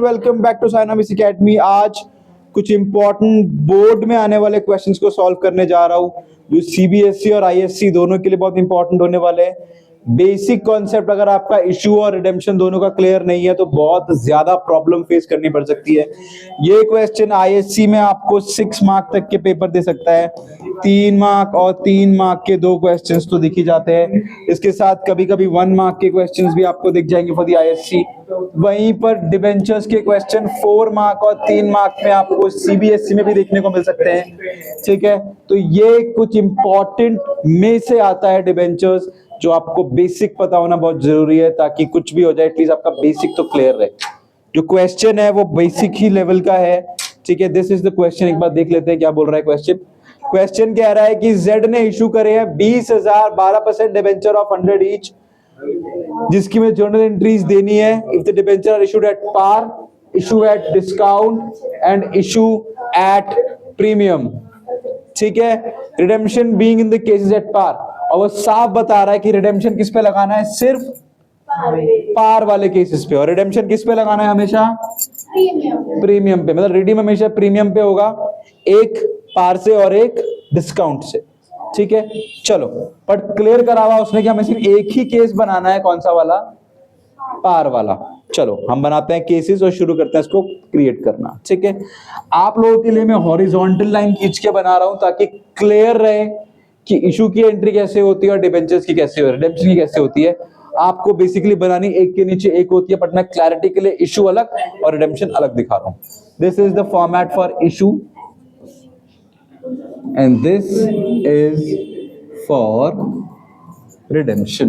Welcome back to साइनामिस academy. आज कुछ इंपॉर्टेंट बोर्ड में आने वाले क्वेश्चंस को सॉल्व करने जा रहा हूँ जो सीबीएसई और आईएससी दोनों के लिए बहुत इंपॉर्टेंट होने वाले हैं। बेसिक कॉन्सेप्ट अगर आपका इशू और रिडेम्पशन दोनों का क्लियर नहीं है तो बहुत ज्यादा प्रॉब्लम फेस करनी पड़ सकती है। ये क्वेश्चन आईएससी में आपको 6 मार्क तक के पेपर दे सकता है। 3 मार्क और 3 मार्क के 2 क्वेश्चंस तो दिख ही जाते हैं। इसके साथ कभी कभी 1 मार्क के क्वेश्चंस भी आपको दिख जाएंगे फॉर दी आईएससी। वहीं पर डिबेंचर्स के क्वेश्चन 4 मार्क और 3 मार्क में आपको सीबीएसई में भी देखने को मिल सकते हैं। ठीक है, तो ये कुछ इंपॉर्टेंट में से आता है डिबेंचर्स, जो आपको बेसिक पता होना बहुत जरूरी है ताकि कुछ भी हो जाए एटलीस्ट आपका बेसिक तो क्लियर रहे। जो क्वेश्चन है वो बेसिक ही लेवल का है। ठीक है, दिस इज द क्वेश्चन। एक बार देख लेते हैं क्या बोल रहा है क्वेश्चन। क्वेश्चन कह रहा है कि जेड ने इशू करे हैं 20,000 12% डिबेंचर ऑफ 100 ईच, जिसकी में जर्नल एंट्रीज देनी है। If the debenture are issued at par, issue at discount and issue at premium. ठीक है, redemption being in the cases at par, और वो साफ बता रहा है कि रिडेम्पशन किस पे लगाना है, सिर्फ पार वाले केसेस पे। और रिडेम्पशन किस पे लगाना है, हमेशा प्रीमियम पे। मतलब रिडीम हमेशा प्रीमियम पे होगा, एक पार से और एक डिस्काउंट से। ठीक है, चलो, बट क्लियर करा हुआ उसने कि हमें सिर्फ एक ही केस बनाना है। कौन सा वाला? पार वाला। चलो हम बनाते हैं केसेस और शुरू करते हैं इसको क्रिएट करना। ठीक है, आप लोगों के लिए मैं हॉरिजॉन्टल लाइन खींच के बना रहा हूं ताकि क्लियर रहे कि इशू की एंट्री कैसे होती है और डिबेंचर्स की कैसे होती है, रिडेम्पशन की कैसे होती है। आपको बेसिकली बनानी एक के नीचे एक होती है, बट मैं क्लैरिटी के लिए इशू अलग और रिडेम्पशन अलग दिखा रहा हूं। This is the format for issue and this is for redemption.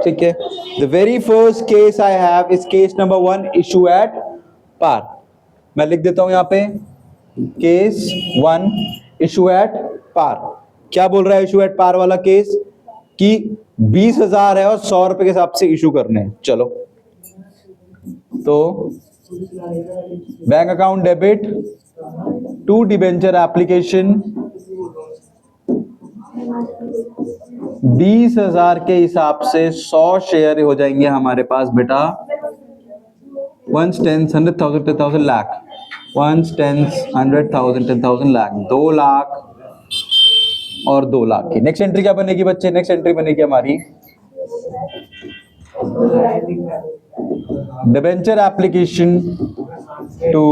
ठीक है, the very first case I have is case number 1, issue at par. मैं लिख देता हूं यहां पे case 1 issue at par। क्या बोल रहा है issue at par वाला केस? कि 20,000 है और 100 रुपए के हिसाब से इशू करने हैं। चलो, तो bank account debit to debenture application 20,000 के हिसाब से 100 शेयर हो जाएंगे हमारे पास बेटा। 1 10 100,000 10,000 लाख, 1 10 100,000 10,000 लाख, 2 लाख और 2 लाख की। नेक्स्ट एंट्री क्या बनेगी बच्चे? नेक्स्ट एंट्री बनेगी हमारी debenture application to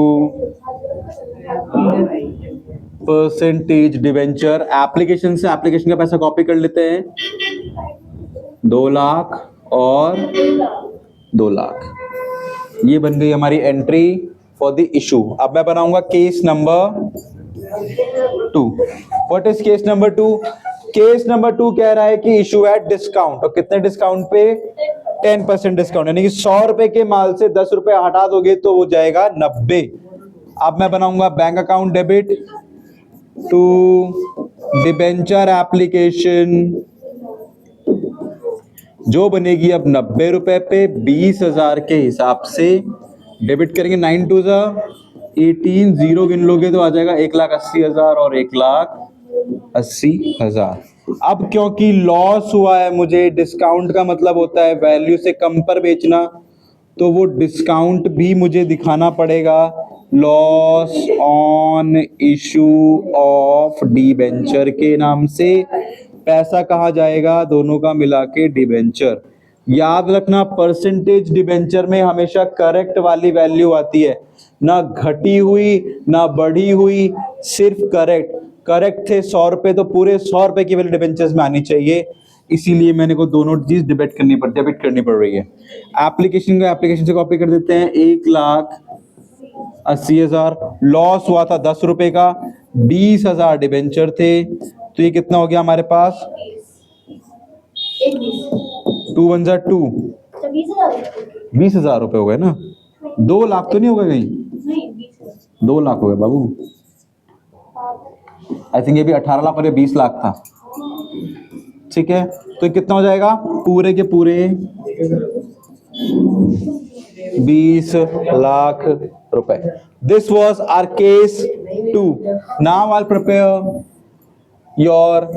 percentage debenture. Application से एप्लीकेशन का पैसा कॉपी कर लेते हैं, 2 लाख और 2 लाख। ये बन गई हमारी एंट्री फॉर द इशू। अब मैं बनाऊंगा case number 2। What is case number 2? Case number 2 कह रहा है कि इशू एट डिस्काउंट। और कितने डिस्काउंट पे? 10% डिस्काउंट, यानी कि 100 रुपए के माल से 10 रुपए हटा दोगे तो वो जाएगा 90। अब मैं बनाऊंगा bank account debit to debenture application, जो बनेगी अब 90 रुपए पे 20,000 के हिसाब से। डेबिट करेंगे 9 2 18, 0 गिन लोगे तो आ जाएगा 1,80,000 और 1,80,000। अब क्योंकि लॉस हुआ है मुझे, डिस्काउंट का मतलब होता है वैल्यू से कम पर बेचना, तो वो डिस्काउंट भी मुझे दिखाना पड़ेगा। Loss on issue of debenture के नाम से पैसा कहा जाएगा, दोनों का मिला के डिबेंचर। याद रखना, परसेंटेज डिबेंचर में हमेशा करेक्ट वाली वैल्यू आती है, ना घटी हुई ना बढ़ी हुई, सिर्फ करेक्ट। करेक्ट थे 100 रुपए तो पूरे 100 रुपए की वैल्यू डिबेंचर्स में आनी चाहिए। इसीलिए मैंने को दोनों चीज डेबिट करनी पड़ रही है। एप्लीकेशन को एप्लीकेशन से कॉपी कर देते हैं, 1,80,000। लॉस हुआ था 10 रुपए का, 20,000 डिबेंचर थे, तो ये कितना हो गया हमारे पास? 2 1 2, 20,000 रुपए हो गए ना। 2 लाख तो नहीं हो गए कहीं? 2 लाख हो गए बाबू। आई थिंक ये भी 18 लाख और ये 20 लाख था। ठीक है, तो कितना हो जाएगा? पूरे के पूरे 20 लाख रुपए। This was our case 2। Now I prepare your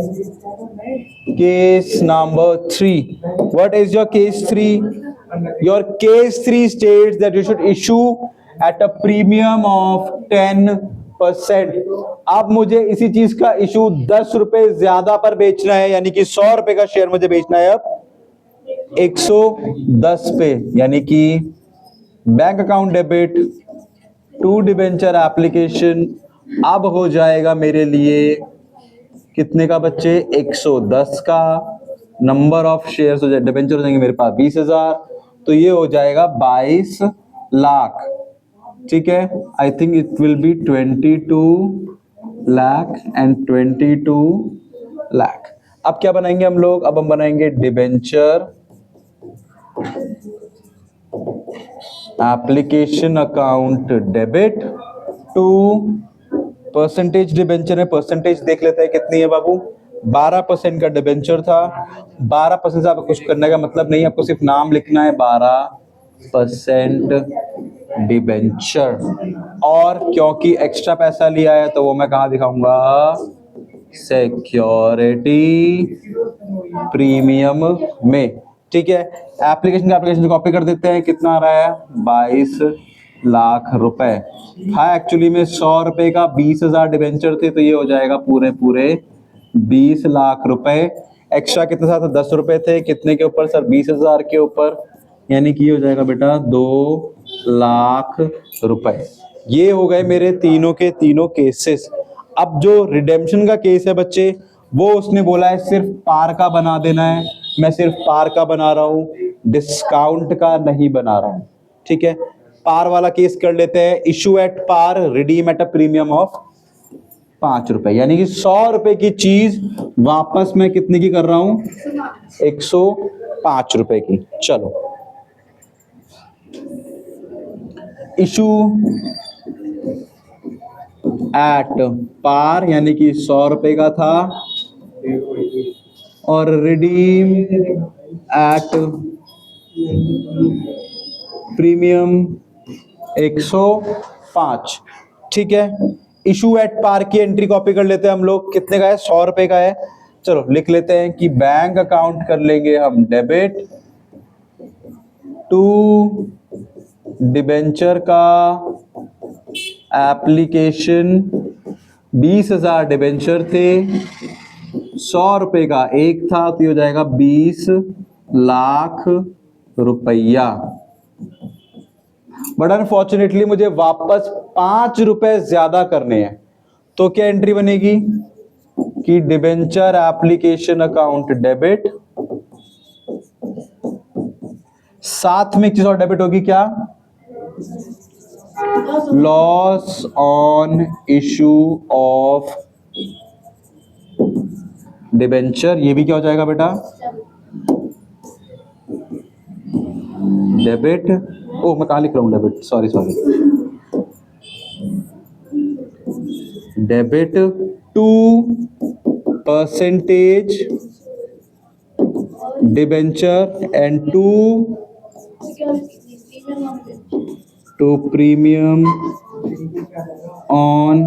case number 3. What is your case 3? Your case 3 states that you should issue eight a premium of 10%। अब मुझे इसी चीज का इशू 10 रुपए ज्यादा पर बेचना है, यानी कि 100 रुपए का शेयर मुझे बेचना है अब 110 पे, यानी कि bank account debit to debenture application अब हो जाएगा मेरे लिए कितने का बच्चे, 110 का। नंबर ऑफ शेयर्स हो जाए, डिबेंचर हो जाएंगे मेरे पास 20,000, तो ये हो जाएगा 22 लाख। ठीक है, I think it will be 22 lakh and 22 lakh. अब क्या बनाएंगे हम लोग, अब हम बनाएंगे debenture application account debit to percentage debenture है, परसेंटेज देख लेते हैं कितनी है बाबू। 12% का डिबेंचर था, 12% से आपको कुछ करने का मतलब नहीं, आपको सिर्फ नाम लिखना है 12% डिबेंचर। और क्योंकि एक्स्ट्रा पैसा लिया है तो वो मैं कहाँ दिखाऊंगा, सिक्योरिटी प्रीमियम में। ठीक है, एप्लीकेशन कॉपी कर देते हैं, कितना आ रहा है 22 लाख रुपए। हाँ एक्चुअली में 100 रुपए का 20,000 डिबेंचर थे, तो ये हो जाएगा पूरे पूरे 20 लाख रुपए। एक्स्ट्रा कितने था, 10 रुपए थे, कितने के ऊपर सर, 20,000 के ऊपर, यानी कि हो जाएगा बेटा 2 लाख रुपए। ये हो गए मेरे तीनों के तीनों केसेस। अब जो रिडेम्पशन का केस है बच्चे, वो उसने बोला है सिर्फ पार का बना देना है, मैं सिर्फ पार का बना रहा हूं, डिस्काउंट का नहीं बना रहा हूं। ठीक है, पार वाला केस कर लेते हैं। Issue at par, redeem at a premium of 5 रुपए, यानी कि 100 रुपए की चीज वापस मैं कितने की कर रहा हूं, 105 रुपए की। चलो, इशू एट पार यानी कि 100 रुपए का था, और रिडीम एट प्रीमियम 105। ठीक है, इशू एट पार की एंट्री कॉपी कर लेते हैं हम लोग, कितने का है, 100 रुपए का है। चलो लिख लेते हैं कि बैंक अकाउंट कर लेंगे हम डेबिट टू डिबेंचर का एप्लीकेशन, 20,000 डिबेंचर थे, 100 रुपए का एक था, तो ये हो जाएगा 20 लाख रुपया। बट अनफॉर्चुनेटली मुझे वापस 5 रुपए ज्यादा करने हैं, तो क्या एंट्री बनेगी कि डिबेंचर एप्लीकेशन अकाउंट डेबिट, साथ में एक चीज और डेबिट होगी, क्या, loss on issue of debenture. ये भी क्या हो जाएगा बेटा, डेबिट, ओ मैं कहां लिख रहा हूं debit, sorry debit to percentage debenture and to premium on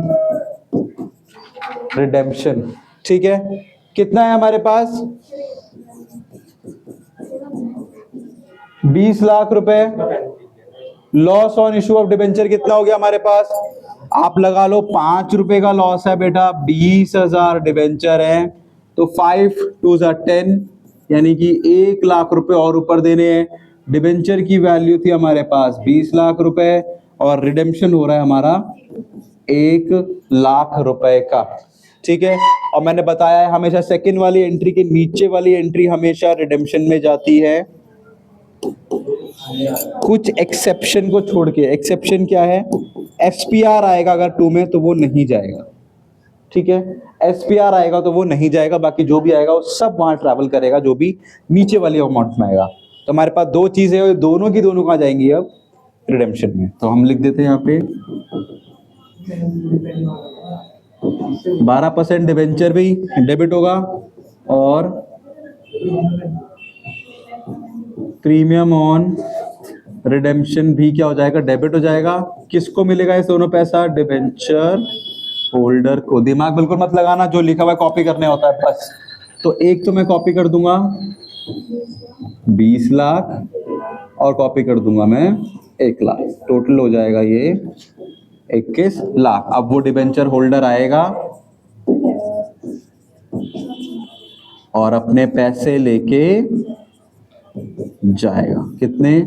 redemption. ठीक है, कितना है हमारे पास, 20 लाख रुपए। Loss on issue of debenture कितना हो गया हमारे पास, आप लगा लो 5 रुपए का लॉस है बेटा, 20,000 डिबेंचर है, तो 5 2 10, यानी कि 1 लाख रुपए और ऊपर देने हैं। डिबेंचर की वैल्यू थी हमारे पास 20 लाख रुपए, और रिडेम्पशन हो रहा है हमारा 1 लाख रुपए का। ठीक है, और मैंने बताया है हमेशा सेकंड वाली एंट्री के नीचे वाली एंट्री हमेशा रिडेम्पशन में जाती है, कुछ एक्सेप्शन को छोड़ के। एक्सेप्शन क्या है, एसपीआर आएगा अगर 2 में तो वो नहीं जाएगा। ठीक है, एसपीआर आएगा तो वो नहीं जाएगा, बाकी जो भी आएगा वो सब वहां ट्रैवल करेगा, जो भी नीचे वाली अमाउंट में आएगा। तो हमारे पास दो चीजें हैं, दोनों की दोनों कहां जाएंगी अब, रिडेम्पशन में। तो हम लिख देते हैं यहाँ पे 12% डिबेंचर भी डेबिट होगा, और प्रीमियम ऑन रिडेम्पशन भी क्या हो जाएगा, डेबिट हो जाएगा। किसको मिलेगा ये दोनों पैसा, डिबेंचर होल्डर को। दिमाग बिल्कुल मत लगाना, जो लिखा हुआ कॉपी करने होता है बस। तो एक तो मैं कॉपी कर दूंगा 20 लाख, और कॉपी कर दूंगा मैं 1 लाख, टोटल हो जाएगा ये 21 लाख। अब वो डिबेंचर होल्डर आएगा और अपने पैसे लेके जाएगा। कितने?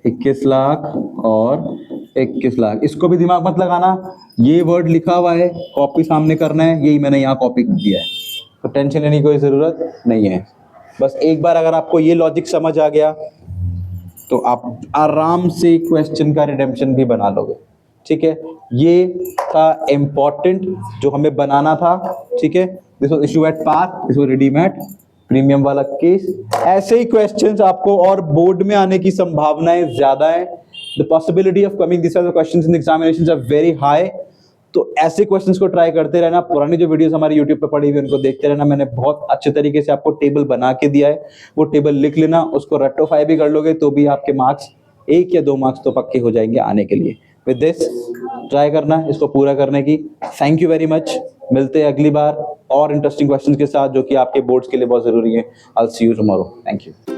21 लाख और 21 लाख। इसको भी दिमाग मत लगाना, ये वर्ड लिखा हुआ है, कॉपी सामने करना है, यही मैंने यहाँ कॉपी कर दिया है, तो टेंशन लेने की कोई जरूरत नहीं है। बस एक बार अगर आपको ये लॉजिक समझ आ गया तो आप आराम से क्वेश्चन का रिडेम्पशन भी बना लोगे। ठीक है, ये था इम्पोर्टेंट जो हमें बनाना था। ठीक है, this was issue at par, this was redeem at premium वाला केस। ऐसे ही क्वेश्चंस आपको और बोर्ड में आने की संभावनाएं ज्यादा है। The possibility of coming this questions in examinations are very high. तो ऐसे क्वेश्चंस को ट्राई करते रहना। पुरानी जो वीडियोस हमारे YouTube पे पड़ी हुई उनको देखते रहना। मैंने बहुत अच्छे तरीके से आपको टेबल बना के दिया है, वो टेबल लिख लेना, उसको रेक्टिफाई भी कर लोगे तो भी आपके मार्क्स 1 या 2 मार्क्स तो पक्के हो जाएंगे आने के लिए। विद दिस ट्राई करना इसको पूरा करने की। Thank you very much. मिलते हैं अगली बार और इंटरेस्टिंग क्वेश्चंस के साथ जो कि आपके बोर्ड्स के लिए बहुत जरूरी है। I will see you tomorrow. Thank you.